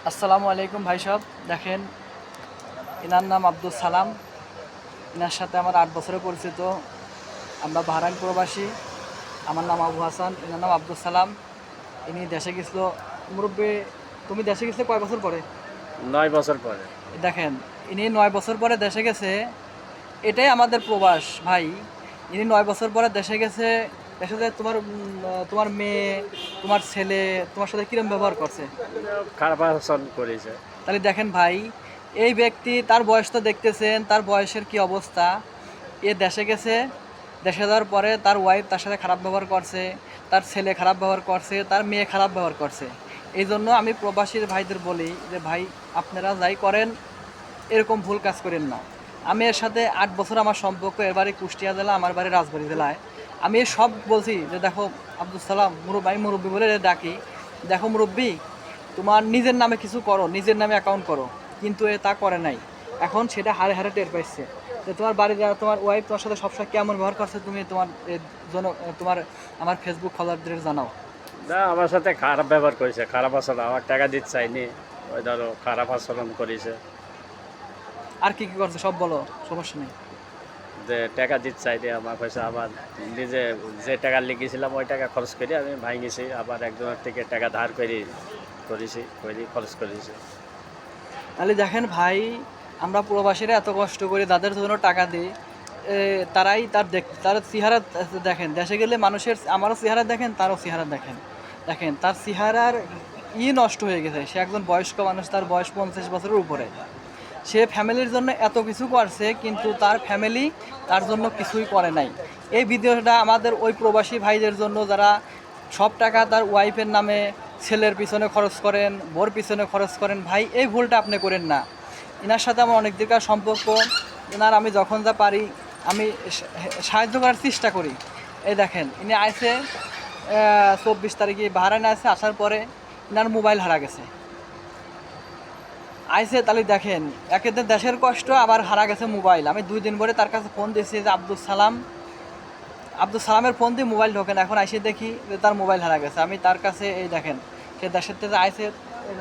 আসসালামু আলাইকুম ভাই সাহেব। দেখেন, এনার নাম আব্দুল সালাম। এনার সাথে আমার 8 বছরের পরিচিত। আমরা বাহরাইন প্রবাসী। আমার নাম আবু হাসান, এনার নাম আব্দুল সালাম। ইনি দেশে গেছিল। মুরব্বী, তুমি দেশে গেছিলে কয় বছর পরে? 9 বছর পরে। দেখেন, ইনি 9 বছর পরে দেশে গেছে। এটাই আমাদের প্রবাস ভাই। ইনি 9 বছর পরে দেশে গেছে। দেশে যে তোমার মেয়ে, তোমার ছেলে তোমার সাথে কিরম ব্যবহার করছে? খারাপ আচরণ করেছে। তাহলে দেখেন ভাই, এই ব্যক্তি, তার বয়স তো দেখতেছেন, তার বয়সের কি অবস্থা। এ দেশে গেছে, দেশে যাওয়ার পরে তার ওয়াইফ তার সাথে খারাপ ব্যবহার করছে, তার ছেলে খারাপ ব্যবহার করছে, তার মেয়ে খারাপ ব্যবহার করছে। এই জন্য আমি প্রবাসীর ভাইদের বলি যে ভাই, আপনারা যাই করেন এরকম ভুল কাজ করেন না। আমি এর সাথে 8 বছর আমার সম্পর্ক। এর বাড়ি কুষ্টিয়া জেলা, আমার বাড়ি রাজবাড়ী জেলায়। আমি সব বলছি যে দেখো আব্দুল সালাম, মুরব্বী বলে ডাকি, দেখো মুরব্বী, তোমার নিজের নামে কিছু করো, নিজের নামে অ্যাকাউন্ট করো। কিন্তু এ তা করে নাই। এখন সেটা হারে হারে টের পাইছে যে তোমার বাড়ি যারা, তোমার ওয়াইফ তোমার সাথে সবসময় কেমন ব্যবহার করছে, তুমি তোমার তোমার আমার ফেসবুক ফলোয়ারদের জানাও। না, আমার সাথে খারাপ ব্যবহার করেছে, খারাপ আচরণ। আমার টাকা দিতে চাইনি, ওই ধরো খারাপ আচরণ করেছে। আর কি কি করছে সব বলো, সমস্যা নেই। যে টাকা দিতে চাইনি, আমার পয়সা আবার নিজে যে টাকা লিখেছিলাম ওই টাকা খরচ করে আমি ভাঙিয়েছি, আবার একজনের থেকে টাকা ধার করে খরচ করেছি। তাহলে দেখেন ভাই, আমরা প্রবাসীরা এত কষ্ট করি, তাদের জন্য টাকা দিই, তারাই তার চেহারা দেখেন। দেশে গেলে মানুষের, আমারও চেহারা দেখেন, তারও চেহারা দেখেন। দেখেন তার চেহারার নষ্ট হয়ে গেছে। সে একজন বয়স্ক মানুষ, তার বয়স 50 বছরের উপরে। সে ফ্যামিলির জন্য এত কিছু করছে, কিন্তু তার ফ্যামিলি তার জন্য কিছুই করে নাই। এই ভিডিওটা আমাদের ওই প্রবাসী ভাইদের জন্য, যারা সব টাকা তার ওয়াইফের নামে, ছেলের পিছনে খরচ করেন, বোর পিছনে খরচ করেন। ভাই, এই ভুলটা আপনি করেন না। এনার সাথে আমার অনেক দিনকার সম্পর্ক। এনার আমি যখন যা পারি আমি সাহায্য করার চেষ্টা করি। এই দেখেন, ইনি আইসে 24 তারিখে বাহরাইনে আছে। আসার পরে এনার মোবাইল হারা গেছে। আইসে, তাহলে দেখেন, একেতে দেশের কষ্ট, আবার হারা গেছে মোবাইল। আমি 2 দিন পরে তার কাছে ফোন দিয়েছি যে আব্দুল সালামের ফোন দিয়ে মোবাইল ঢোকেন। এখন আইসে দেখি যে তার মোবাইল হারা গেছে। আমি তার কাছে, এই দেখেন, সে দেশের থেকে আইসে,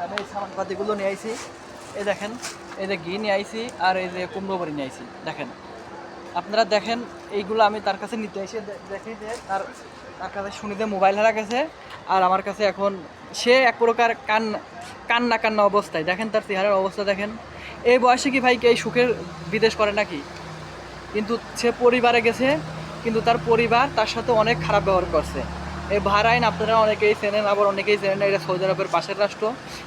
আমি এই সামানপাতিগুলো নিয়ে আইছি। এই দেখেন, এই যে ঘি নিয়ে আইছি, আর এই যে কুমড়ো বড়ি নিয়ে আইছি। দেখেন, আপনারা দেখেন, এইগুলো আমি তার কাছে নিতে আইসি। দেখি যে তার কাছে শুনি যে মোবাইল হারা গেছে। আর আমার কাছে এখন সে এক প্রকার কান্না কান্না অবস্থায়। দেখেন তার চেহারার অবস্থা দেখেন। এই বয়সে কি ভাই এই সুখের বিদেশ করে নাকি? কিন্তু সে পরিবারে গেছে, কিন্তু তার পরিবার তার সাথে অনেক খারাপ ব্যবহার করছে। এই বাহরাইন আপনারা অনেকেই চেনেন, আবার অনেকেই চেনেন না, এটা সৌদি আরবের পাশের রাষ্ট্র।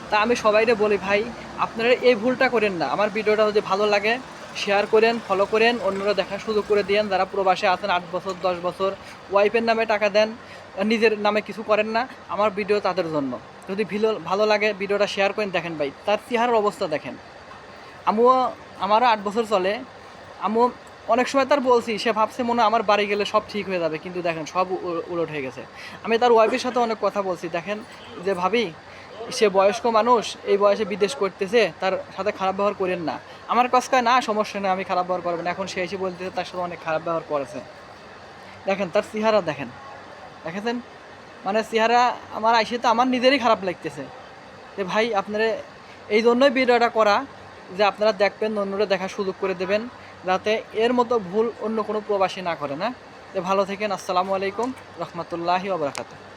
তা আমি সবাইকে বলি ভাই, আপনারা এই ভুলটা করেন না। আমার ভিডিওটা যদি ভালো লাগে শেয়ার করেন, ফলো করেন, অন্যরা দেখার সুযোগ করে দিয়েন। যারা প্রবাসে আছেন 8 বছর 10 বছর, ওয়াইফের নামে টাকা দেন, নিজের নামে কিছু করেন না, আমার ভিডিও তাদের জন্য। যদি ভালো লাগে ভিডিওটা শেয়ার করেন। দেখেন ভাই, তার চেহারার অবস্থা দেখেন। আমারও 8 বছর চলে। আমিও অনেক সময় তার বলছি, সে ভাবছে মনে হয় আমার বাড়ি গেলে সব ঠিক হয়ে যাবে, কিন্তু দেখেন সব উলট হয়ে গেছে। আমি তার ওয়াইফের সাথে অনেক কথা বলছি। দেখেন যে ভাবি, সে বয়স্ক মানুষ, এই বয়সে বিদেশ করতেছে, তার সাথে খারাপ ব্যবহার করেন না। আমার কাছে না, সমস্যা নেই, আমি খারাপ ব্যবহার করবো না। এখন সে এসে বলতেছে তার সাথে অনেক খারাপ ব্যবহার করেছে। দেখেন তার চেহারা দেখেন, দেখেছেন? মানে চেহারা আমার আইসে তো আমার নিজেরই খারাপ লাগতেছে। যে ভাই, আপনারা এই জন্যই ভিডিওটা করা, যে আপনারা দেখবেন, অন্যরা দেখার সুযোগ করে দেবেন, যাতে এর মতো ভুল অন্য কোনো প্রবাসী না করে। না, যে ভালো থাকেন। আসসালামু আলাইকুম রহমতুল্লাহি ওয়া বারাকাতুহু।